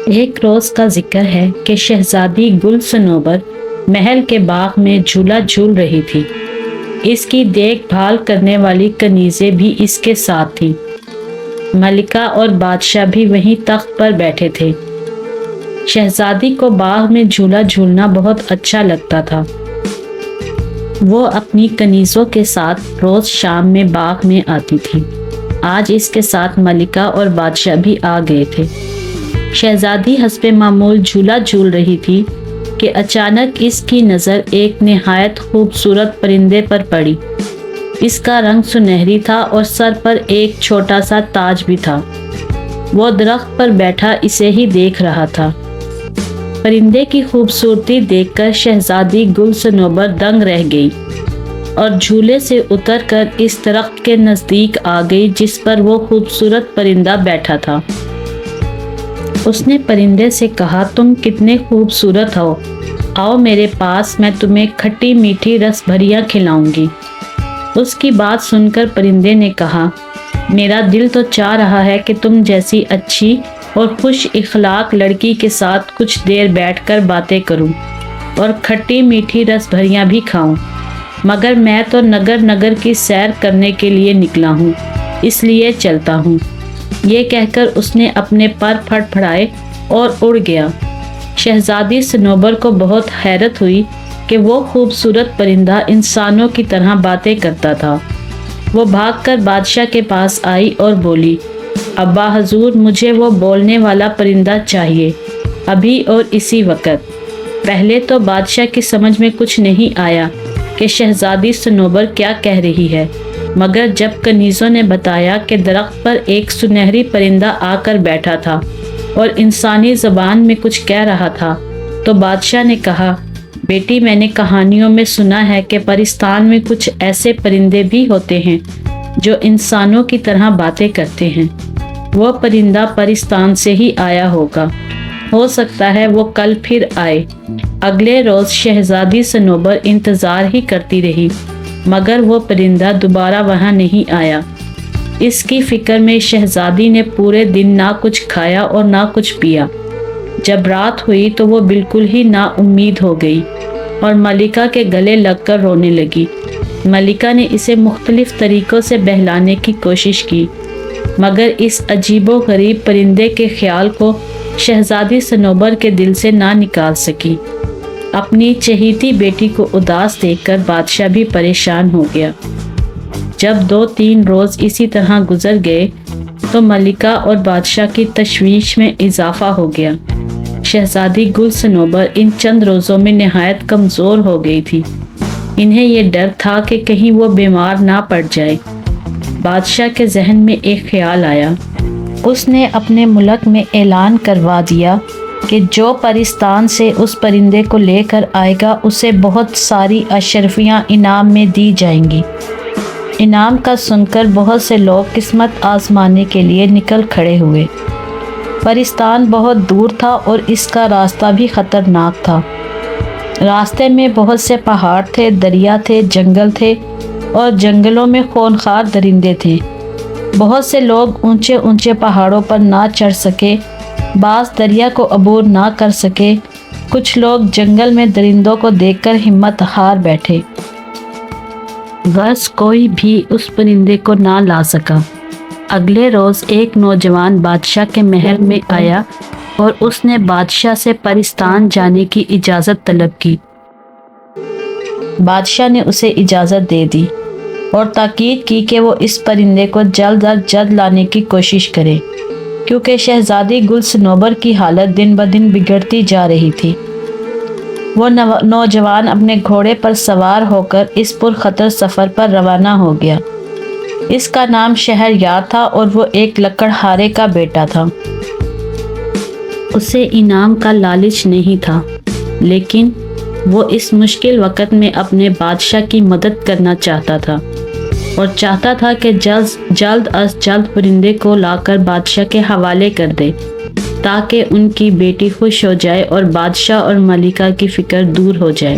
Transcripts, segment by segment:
ایک روز کا ذکر ہے کہ شہزادی گل صنوبر محل کے باغ میں جھولا جھول رہی تھی۔ اس کی دیکھ بھال کرنے والی کنیزیں بھی اس کے ساتھ تھیں۔ ملکہ اور بادشاہ بھی وہیں تخت پر بیٹھے تھے۔ شہزادی کو باغ میں جھولا جھولنا بہت اچھا لگتا تھا۔ وہ اپنی کنیزوں کے ساتھ روز شام میں باغ میں آتی تھی۔ آج اس کے ساتھ ملکہ اور بادشاہ بھی آ گئے تھے۔ شہزادی حسب معمول جھولا جھول رہی تھی کہ اچانک اس کی نظر ایک نہایت خوبصورت پرندے پر پڑی۔ اس کا رنگ سنہری تھا اور سر پر ایک چھوٹا سا تاج بھی تھا۔ وہ درخت پر بیٹھا اسے ہی دیکھ رہا تھا۔ پرندے کی خوبصورتی دیکھ کر شہزادی گل صنوبر دنگ رہ گئی اور جھولے سے اتر کر اس درخت کے نزدیک آ گئی جس پر وہ خوبصورت پرندہ بیٹھا تھا۔ اس نے پرندے سے کہا، تم کتنے خوبصورت ہو، آؤ میرے پاس، میں تمہیں کھٹی میٹھی رس بھریاں کھلاؤں گی۔ اس کی بات سن کر پرندے نے کہا، میرا دل تو چاہ رہا ہے کہ تم جیسی اچھی اور خوش اخلاق لڑکی کے ساتھ کچھ دیر بیٹھ کر باتیں کروں اور کھٹی میٹھی رس بھریاں بھی کھاؤں، مگر میں تو نگر نگر کی سیر کرنے کے لیے نکلا ہوں، اس لیے چلتا ہوں۔ یہ کہہ کر اس نے اپنے پر پھڑ پھڑائے اور اڑ گیا۔ شہزادی صنوبر کو بہت حیرت ہوئی کہ وہ خوبصورت پرندہ انسانوں کی طرح باتیں کرتا تھا۔ وہ بھاگ کر بادشاہ کے پاس آئی اور بولی، ابا حضور، مجھے وہ بولنے والا پرندہ چاہیے، ابھی اور اسی وقت۔ پہلے تو بادشاہ کی سمجھ میں کچھ نہیں آیا کہ شہزادی صنوبر کیا کہہ رہی ہے، مگر جب کنیزوں نے بتایا کہ درخت پر ایک سنہری پرندہ آ کر بیٹھا تھا اور انسانی زبان میں کچھ کہہ رہا تھا، تو بادشاہ نے کہا، بیٹی، میں نے کہانیوں میں سنا ہے کہ پرستان میں کچھ ایسے پرندے بھی ہوتے ہیں جو انسانوں کی طرح باتیں کرتے ہیں۔ وہ پرندہ پرستان سے ہی آیا ہوگا، ہو سکتا ہے وہ کل پھر آئے۔ اگلے روز شہزادی صنوبر انتظار ہی کرتی رہی، مگر وہ پرندہ دوبارہ وہاں نہیں آیا۔ اس کی فکر میں شہزادی نے پورے دن نہ کچھ کھایا اور نہ کچھ پیا۔ جب رات ہوئی تو وہ بالکل ہی نا امید ہو گئی اور ملکہ کے گلے لگ کر رونے لگی۔ ملکہ نے اسے مختلف طریقوں سے بہلانے کی کوشش کی، مگر اس عجیب و غریب پرندے کے خیال کو شہزادی صنوبر کے دل سے نہ نکال سکی۔ اپنی چہیتی بیٹی کو اداس دیکھ کر بادشاہ بھی پریشان ہو گیا۔ جب 2-3 روز اسی طرح گزر گئے تو ملکہ اور بادشاہ کی تشویش میں اضافہ ہو گیا۔ شہزادی گل صنوبر ان چند روزوں میں نہایت کمزور ہو گئی تھی۔ انہیں یہ ڈر تھا کہ کہیں وہ بیمار نہ پڑ جائے۔ بادشاہ کے ذہن میں ایک خیال آیا۔ اس نے اپنے ملک میں اعلان کروا دیا کہ جو پرستان سے اس پرندے کو لے کر آئے گا اسے بہت ساری اشرفیاں انعام میں دی جائیں گی۔ انعام کا سن کر بہت سے لوگ قسمت آزمانے کے لیے نکل کھڑے ہوئے۔ پرستان بہت دور تھا اور اس کا راستہ بھی خطرناک تھا۔ راستے میں بہت سے پہاڑ تھے، دریا تھے، جنگل تھے اور جنگلوں میں خونخوار درندے تھے۔ بہت سے لوگ اونچے اونچے پہاڑوں پر نہ چڑھ سکے، بعض دریا کو عبور نہ کر سکے، کچھ لوگ جنگل میں درندوں کو دیکھ کر ہمت ہار بیٹھے۔ بس کوئی بھی اس پرندے کو نہ لا سکا۔ اگلے روز ایک نوجوان بادشاہ کے محل میں آیا اور اس نے بادشاہ سے پرستان جانے کی اجازت طلب کی۔ بادشاہ نے اسے اجازت دے دی اور تاکید کی کہ وہ اس پرندے کو جلد از جلد لانے کی کوشش کرے، کیونکہ شہزادی گل صنوبر کی حالت دن بدن بگڑتی جا رہی تھی۔ وہ نوجوان اپنے گھوڑے پر سوار ہو کر اس پرخطر سفر پر روانہ ہو گیا۔ اس کا نام شہریار تھا اور وہ ایک لکڑہارے کا بیٹا تھا۔ اسے انعام کا لالچ نہیں تھا، لیکن وہ اس مشکل وقت میں اپنے بادشاہ کی مدد کرنا چاہتا تھا اور چاہتا تھا کہ جلد از جلد پرندے کو لا کر بادشاہ کے حوالے کر دے تاکہ ان کی بیٹی خوش ہو جائے اور بادشاہ اور ملکہ کی فکر دور ہو جائے۔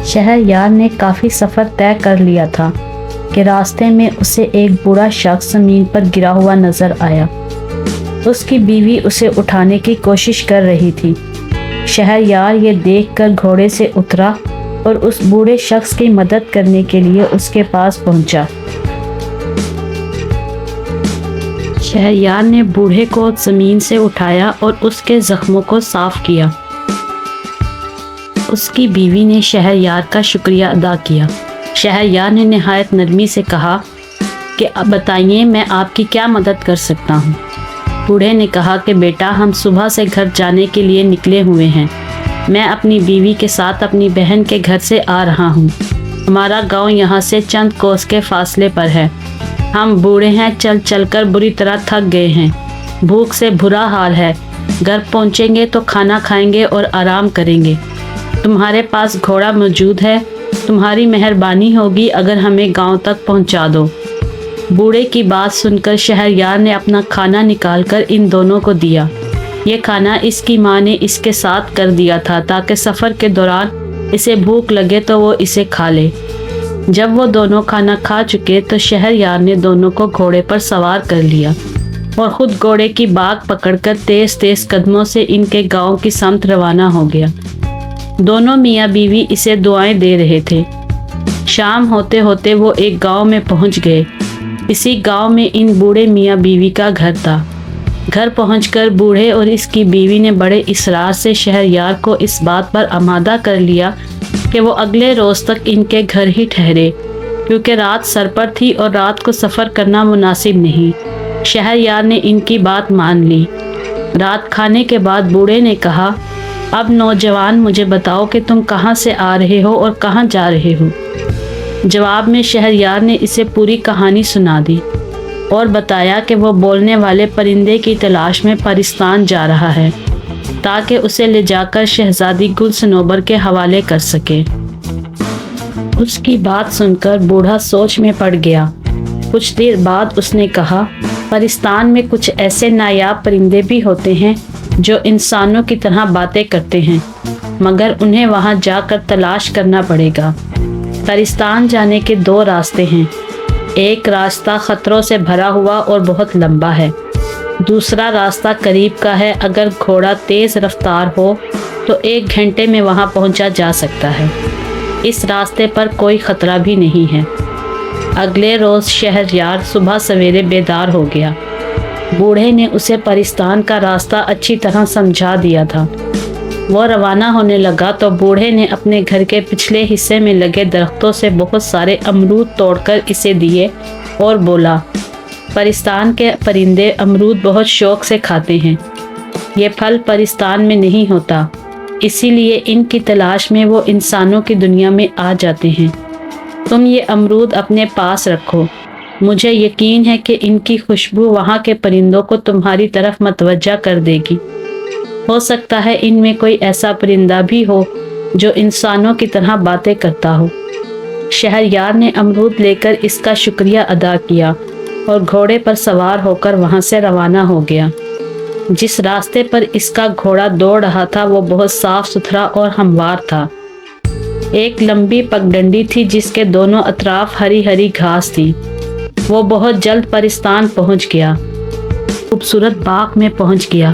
شہریار نے کافی سفر طے کر لیا تھا کہ راستے میں اسے ایک بوڑھا شخص زمین پر گرا ہوا نظر آیا۔ اس کی بیوی اسے اٹھانے کی کوشش کر رہی تھی۔ شہریار یہ دیکھ کر گھوڑے سے اترا اور اس بوڑھے شخص کی مدد کرنے کے لیے اس کے پاس پہنچا۔ شہریار نے بوڑھے کو زمین سے اٹھایا اور اس کے زخموں کو صاف کیا۔ اس کی بیوی نے شہریار کا شکریہ ادا کیا۔ شہریار نے نہایت نرمی سے کہا کہ اب بتائیے میں آپ کی کیا مدد کر سکتا ہوں۔ بوڑھے نے کہا کہ بیٹا ہم صبح سے گھر جانے کے لیے نکلے ہوئے ہیں۔ میں اپنی بیوی کے ساتھ اپنی بہن کے گھر سے آ رہا ہوں۔ ہمارا گاؤں یہاں سے چند کوس کے فاصلے پر ہے۔ ہم بوڑھے ہیں، چل چل کر بری طرح تھک گئے ہیں۔ بھوک سے برا حال ہے۔ گھر پہنچیں گے تو کھانا کھائیں گے اور آرام کریں گے۔ تمہارے پاس گھوڑا موجود ہے؟ تمہاری مہربانی ہوگی اگر ہمیں گاؤں تک پہنچا دو۔ بوڑھے کی بات سن کر شہریار نے اپنا کھانا نکال کر ان دونوں کو دیا۔ یہ کھانا اس کی ماں نے اس کے ساتھ کر دیا تھا تاکہ سفر کے دوران اسے بھوک لگے تو وہ اسے کھا لے۔ جب وہ دونوں کھانا کھا چکے تو شہریار نے دونوں کو گھوڑے پر سوار کر لیا اور خود گھوڑے کی باگ پکڑ کر تیز تیز قدموں سے ان کے گاؤں کی سمت روانہ ہو گیا۔ دونوں میاں بیوی اسے دعائیں دے رہے تھے۔ شام ہوتے ہوتے وہ ایک گاؤں میں پہنچ گئے۔ اسی گاؤں میں ان بوڑھے میاں بیوی کا گھر تھا۔ گھر پہنچ کر بوڑھے اور اس کی بیوی نے بڑے اصرار سے شہریار کو اس بات پر آمادہ کر لیا کہ وہ اگلے روز تک ان کے گھر ہی ٹھہرے، کیونکہ رات سر پر تھی اور رات کو سفر کرنا مناسب نہیں۔ شہریار نے ان کی بات مان لی۔ رات کھانے کے بعد بوڑھے نے کہا، اب نوجوان مجھے بتاؤ کہ تم کہاں سے آ رہے ہو اور کہاں جا رہے ہو۔ جواب میں شہریار نے اسے پوری کہانی سنا دی اور بتایا کہ وہ بولنے والے پرندے کی تلاش میں پرستان جا رہا ہے تاکہ اسے لے جا کر شہزادی گل صنوبر کے حوالے کر سکے۔ اس کی بات سن کر بوڑھا سوچ میں پڑ گیا۔ کچھ دیر بعد اس نے کہا، پرستان میں کچھ ایسے نایاب پرندے بھی ہوتے ہیں جو انسانوں کی طرح باتیں کرتے ہیں، مگر انہیں وہاں جا کر تلاش کرنا پڑے گا۔ پرستان جانے کے دو راستے ہیں۔ ایک راستہ خطروں سے بھرا ہوا اور بہت لمبا ہے۔ دوسرا راستہ قریب کا ہے، اگر گھوڑا تیز رفتار ہو تو 1 گھنٹے میں وہاں پہنچا جا سکتا ہے۔ اس راستے پر کوئی خطرہ بھی نہیں ہے۔ اگلے روز شہریار صبح سویرے بیدار ہو گیا۔ بوڑھے نے اسے پرستان کا راستہ اچھی طرح سمجھا دیا تھا۔ وہ روانہ ہونے لگا تو بوڑھے نے اپنے گھر کے پچھلے حصے میں لگے درختوں سے بہت سارے امرود توڑ کر اسے دیے اور بولا، پرستان کے پرندے امرود بہت شوق سے کھاتے ہیں۔ یہ پھل پرستان میں نہیں ہوتا، اسی لیے ان کی تلاش میں وہ انسانوں کی دنیا میں آ جاتے ہیں۔ تم یہ امرود اپنے پاس رکھو۔ مجھے یقین ہے کہ ان کی خوشبو وہاں کے پرندوں کو تمہاری طرف متوجہ کر دے گی۔ ہو سکتا ہے ان میں کوئی ایسا پرندہ بھی ہو جو انسانوں کی طرح باتیں کرتا ہو۔ شہریار نے امرود لے کر اس کا شکریہ ادا کیا اور گھوڑے پر سوار ہو کر وہاں سے روانہ ہو گیا۔ جس راستے پر اس کا گھوڑا دوڑ رہا تھا وہ بہت صاف ستھرا اور ہموار تھا۔ ایک لمبی پگڈنڈی تھی جس کے دونوں اطراف ہری ہری گھاس تھی۔ وہ بہت جلد پرستان پہنچ گیا۔ خوبصورت باغ میں پہنچ گیا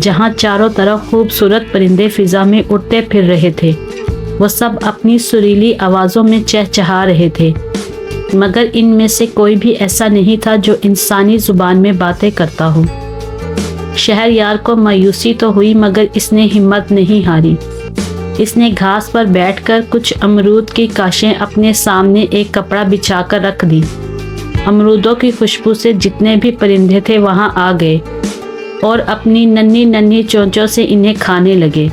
جہاں چاروں طرف خوبصورت پرندے فضا میں اڑتے پھر رہے تھے۔ وہ سب اپنی سریلی آوازوں میں چہچہا رہے تھے، مگر ان میں سے کوئی بھی ایسا نہیں تھا جو انسانی زبان میں باتیں کرتا ہو۔ شہریار کو مایوسی تو ہوئی مگر اس نے ہمت نہیں ہاری۔ اس نے گھاس پر بیٹھ کر کچھ امرود کی کاشیں اپنے سامنے ایک کپڑا بچھا کر رکھ دی۔ امرودوں کی خوشبو سے جتنے بھی پرندے تھے وہاں آ گئے اور اپنی ننھی ننھی چونچوں سے انہیں کھانے لگے۔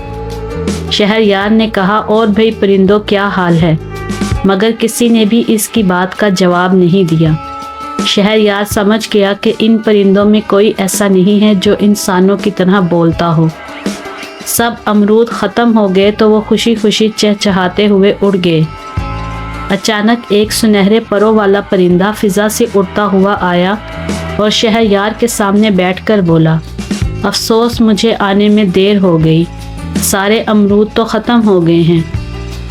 شہریار نے کہا، اور بھئی پرندوں کیا حال ہے؟ مگر کسی نے بھی اس کی بات کا جواب نہیں دیا۔ شہریار سمجھ گیا کہ ان پرندوں میں کوئی ایسا نہیں ہے جو انسانوں کی طرح بولتا ہو۔ سب امرود ختم ہو گئے تو وہ خوشی خوشی چہچہاتے ہوئے اڑ گئے۔ اچانک ایک سنہرے پروں والا پرندہ فضا سے اڑتا ہوا آیا اور شہریار کے سامنے بیٹھ کر بولا، افسوس مجھے آنے میں دیر ہو گئی، سارے امرود تو ختم ہو گئے ہیں۔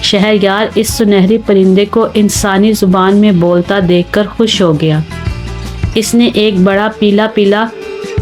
شہریار اس سنہری پرندے کو انسانی زبان میں بولتا دیکھ کر خوش ہو گیا۔ اس نے ایک بڑا پیلا پیلا